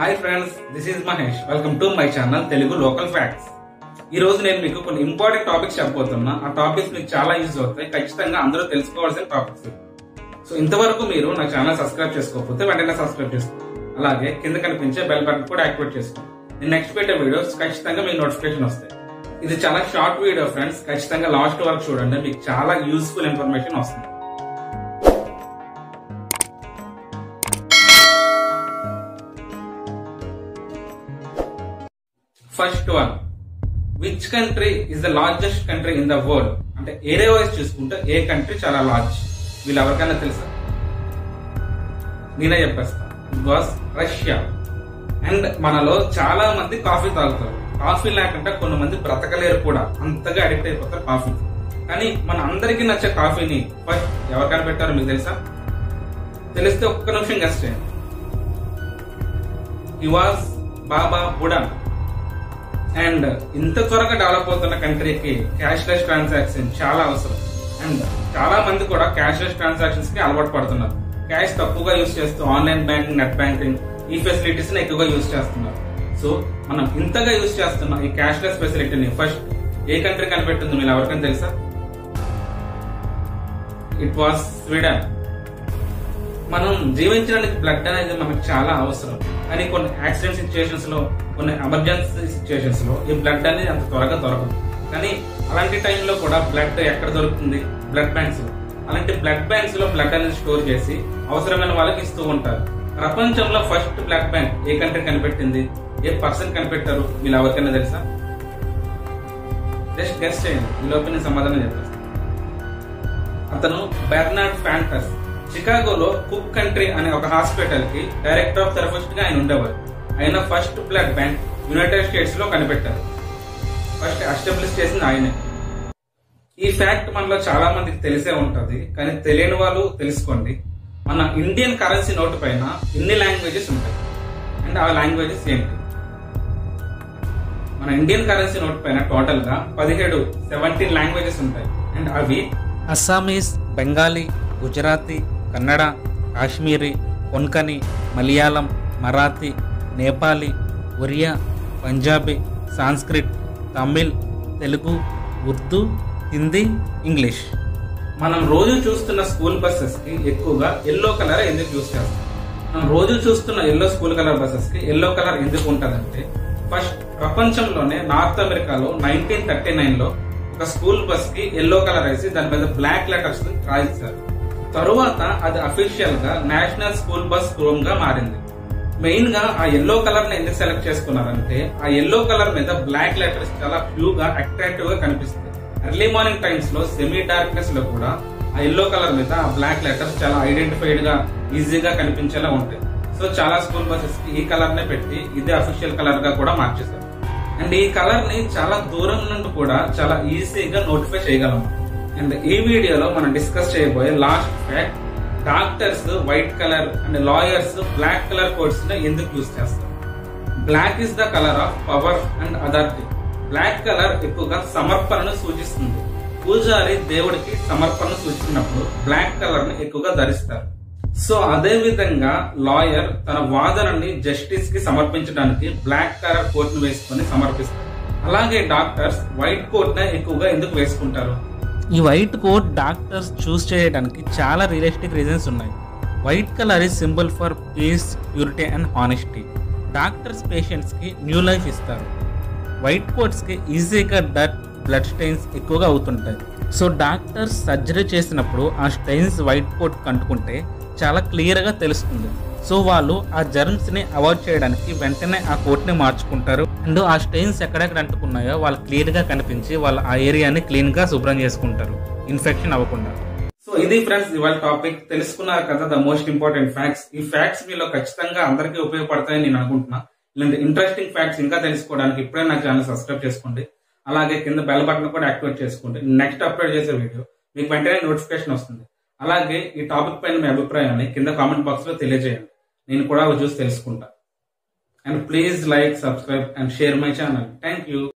Hi friends, this is Mahesh. Welcome to my channel Telugu local facts. ఈ రోజు నేను మీకు కొన్ని ఇంపార్టెంట్ టాపిక్స్ చెప్పబోతున్నా. ఆ టాపిక్స్ మీకు చాలా యూజ్ అవుతాయి. ఖచ్చితంగా అందరూ తెలుసుకోవాల్సిన టాపిక్స్. సో ఇంతవరకు మీరు నా ఛానల్ సబ్స్క్రైబ్ చేసుకోకపోతే వెంటనే సబ్స్క్రైబ్ చేసుకోండి. అలాగే కింద కనిపించే బెల్ బటన్ కూడా యాక్టివేట్ చేసుకోండి. నేను నెక్స్ట్ పెట్టే వీడియోస్ ఖచ్చితంగా మీకు నోటిఫికేషన్ వస్తాయి. ఇది చాలా షార్ట్ వీడియో ఫ్రెండ్స్, ఖచ్చితంగా లాస్ట్ వరకు చూడండి. మీకు చాలా యూస్ఫుల్ ఇన్ఫర్మేషన్ వస్తుంది. First one, which country is the largest country in the world? అంటే ఏరియా వైజ్ చూసుకుంటే ఏ కంట్రీ చాలా లార్జ్? వీళ్ళు ఎవరికైనా తెలుసా? నేనే చెప్పేస్తాను. It was Russia. అండ్ మనలో చాలా మంది కాఫీ తాగుతారు. కాఫీ లేకుండా కొంతమంది బ్రతకలేరు కూడా, అంతగా అడిక్ట్ అయిపోతారు కాఫీ. కానీ మన అందరికీ నచ్చే కాఫీని ఫస్ట్ ఎవరికైనా పెట్టారో మీకు తెలుసా? తెలిస్తే ఒక్క నిమిషం గెస్ట్ చేయండి. He was Baba Budan. And ఇంత త్వరగా డెవలప్ అవుతున్న కంట్రీకి క్యాష్లెస్ ట్రాన్సాక్షన్ చాలా అవసరం. అండ్ చాలా మంది కూడా క్యాష్లెస్ ట్రాన్సాక్షన్స్ కి అలవాటు పడుతున్నారు. క్యాష్ తక్కువగా యూజ్ చేస్తూ ఆన్లైన్ బ్యాంకింగ్, నెట్ బ్యాంకింగ్ ఈ ఫెసిలిటీస్ ని ఎక్కువగా యూజ్ చేస్తున్నారు. సో మనం ఇంతగా యూజ్ చేస్తున్న ఈ క్యాష్లెస్ ఫెసిలిటీని ఫస్ట్ ఏ కంట్రీ కనిపెట్టింది మీరు ఎవరికైనా తెలుసా? It was Sweden. మనం జీవించడానికి బ్లడ్ అనేది మనకు చాలా అవసరం. కానీ కొన్ని యాక్సిడెంట్ సిచ్యువేషన్స్ లో, కొన్ని ఎమర్జెన్సీ సిచ్యువేషన్స్ లో ఈ బ్లడ్ అనేది అంత త్వరగా దొరకదు. కానీ అలాంటి టైంలో కూడా బ్లడ్ ఎక్కడ దొరుకుతుంది? బ్లడ్ బ్యాంక్స్ లో. అలాంటి బ్లడ్ బ్యాంక్స్ లో బ్లడ్ అనేది స్టోర్ చేసి అవసరమైన వాళ్ళకి ఇస్తూ ఉంటారు. ప్రపంచంలో ఫస్ట్ బ్లడ్ బ్యాంక్ ఏ కంట్రీ కనిపెట్టింది? ఏ పర్సన్ కనిపెట్టారు? మీరు ఎవరికైనా తెలుసా? జస్ట్ గెస్ చేయండి. ఈ లోపు నేను సమాధానం చెప్పేస్తాను. అతను బెర్నార్డ్ ఫ్యాంటస్. చికాగోలో కుక్ కంట్రీ అనే ఒక హాస్పిటల్ కి డైరెక్టర్ ఆఫ్ థెరపిస్ట్ గా ఆయన ఉండేవారు. ఆయన first blood bank United states లో కనిపెట్టారు. ఫస్ట్ ఎస్టాబ్లిష్ చేసింది ఆయనే. ఈ ఫ్యాక్ట్ మనలో చాలా మందికి తెలిసే ఉంటది, కానీ తెలియని వాళ్ళు తెలుసుకోండి. మన ఇండియన్ కరెన్సీ నోటు పైన ఎన్ని లాంగ్వేజెస్ ఉంటాయి? అండ్ ఆ లాంగ్వేజెస్ ఏంటి? మన ఇండియన్ కరెన్సీ నోట్ పైన టోటల్ గా 17 లాంగ్వేజెస్ ఉంటాయి. అండ్ అవి అస్సామీస్, బెంగాలీ, గుజరాతీ, కన్నడ, కాశ్మీరీ, కొన్కని, మలయాళం, మరాఠీ, నేపాలీ, ఒరియా, పంజాబీ, సాంస్క్రిట్, తమిళ్, తెలుగు, ఉర్దూ, హిందీ, ఇంగ్లీష్. మనం రోజు చూస్తున్న స్కూల్ బస్సెస్ కి ఎక్కువగా ఎల్లో కలర్ ఎందుకు యూజ్ చేస్తాం? మనం రోజు చూస్తున్న ఎల్లో స్కూల్ కలర్ బస్సెస్ కి ఎల్లో కలర్ ఎందుకు ఉంటదంటే, ఫస్ట్ ప్రపంచంలోనే నార్త్ అమెరికాలో 1939 లో ఒక స్కూల్ బస్ కి ఎల్లో కలర్ వేసి దాని మీద బ్లాక్ లెటర్స్ రాయించారు. తరువాత అది అఫీషియల్ గా నేషనల్ స్కూల్ బస్ క్రోమ్ గా మారింది. మెయిన్ గా ఆ ఎల్లో కలర్ ని ఎందుకు సెలెక్ట్ చేసుకున్నారంటే, ఆ ఎల్లో కలర్ మీద బ్లాక్ లెటర్స్ చాలా ఫ్యూ గా అట్రాక్టివ్ గా కనిపిస్తాయి. ఎర్లీ మార్నింగ్ టైమ్స్ లో, సెమీ డార్క్నెస్ లో కూడా ఆ ఎల్లో కలర్ మీద ఆ బ్లాక్ లెటర్స్ చాలా ఐడెంటిఫైడ్ గా, ఈజీగా కనిపించేలా ఉంటాయి. సో చాలా స్కూల్ బసెస్ కి ఈ కలర్ నే పెట్టి ఇదే అఫీషియల్ కలర్ గా కూడా మార్చేశారు. అండ్ ఈ కలర్ ని చాలా దూరం నుండి కూడా చాలా ఈజీగా నోటిఫై చేయగలము. అండ్ ఈ వీడియోలో మనం డిస్కస్ చేయబోయే last fact, doctors white colour and lawyers black colour codes ని ఎందుకు యూజ్ చేస్తారు? Black is the colour of power and authority. Black colour ఎక్కువగా సమర్పణను సూచిస్తుంది. పూజారి దేవుడికి సమర్పణను సూచించినప్పుడు బ్లాక్ కలర్ ని ఎక్కువగా ధరిస్తారు. సో అదే విధంగా లాయర్ తన వాదనని జస్టిస్ కి సమర్పించడానికి బ్లాక్ కలర్ కోట్ ను వేసుకుని సమర్పిస్తారు. అలాగే డాక్టర్స్ వైట్ కోట్ ని ఎక్కువగా ఎందుకు వేసుకుంటారు? ఈ వైట్ కోట్ డాక్టర్స్ చూస్ చేయడానికి చాలా రియలిస్టిక్ రీజన్స్ ఉన్నాయి. White colour is symbol for piece, purity and honesty. Doctors patients కి న్యూ లైఫ్ ఇస్తారు. వైట్ కోట్స్ కి ఈజీగా డర్ట్, బ్లడ్ స్టెయిన్స్ ఎక్కువగా అవుతుంటాయి. సో డాక్టర్స్ సర్జరీ చేసినప్పుడు ఆ స్టెయిన్స్ వైట్ కోట్ కంటుకుంటే చాలా క్లియర్ గా తెలుస్తుంది. సో వాళ్ళు ఆ జర్మ్స్ ని అవాయిడ్ చేయడానికి వెంటనే ఆ కోట్ ని మార్చుకుంటారు. అండ్ ఆ స్టెయిన్స్ ఎక్కడెక్కడ అంటుకున్నాయో వాళ్ళు క్లియర్ గా కనిపించి వాళ్ళు ఆ ఏరియాని క్లీన్ గా శుభ్రం చేసుకుంటారు, ఇన్ఫెక్షన్ అవ్వకుండా. సో ఇది ఫ్రెండ్స్ ఇవాళ టాపిక్. తెలుసుకున్నారు కదా ద మోస్ట్ ఇంపార్టెంట్ ఫ్యాక్ట్స్. ఈ ఫ్యాక్ట్స్ మీలో ఖచ్చితంగా అందరికీ ఉపయోగపడతాయని నేను అనుకుంటున్నా. ఇలాంటి ఇంట్రెస్టింగ్ ఫ్యాక్ట్స్ ఇంకా తెలుసుకోవడానికి ఇప్పుడే నా ఛానల్ సబ్స్క్రైబ్ చేసుకోండి. అలాగే కింద బెల్ బటన్ కూడా యాక్టివేట్ చేసుకోండి. నెక్స్ట్ అప్లోడ్ చేసే వీడియో మీకు వెంటనే నోటిఫికేషన్ వస్తుంది. అలాగే ఈ టాపిక్ పైన మీ అభిప్రాయాన్ని కింద కామెంట్ బాక్స్ లో తెలియజేయండి. నేను కూడా చూసి తెలుసుకుంటా. And please like, subscribe and share my channel. Thank you.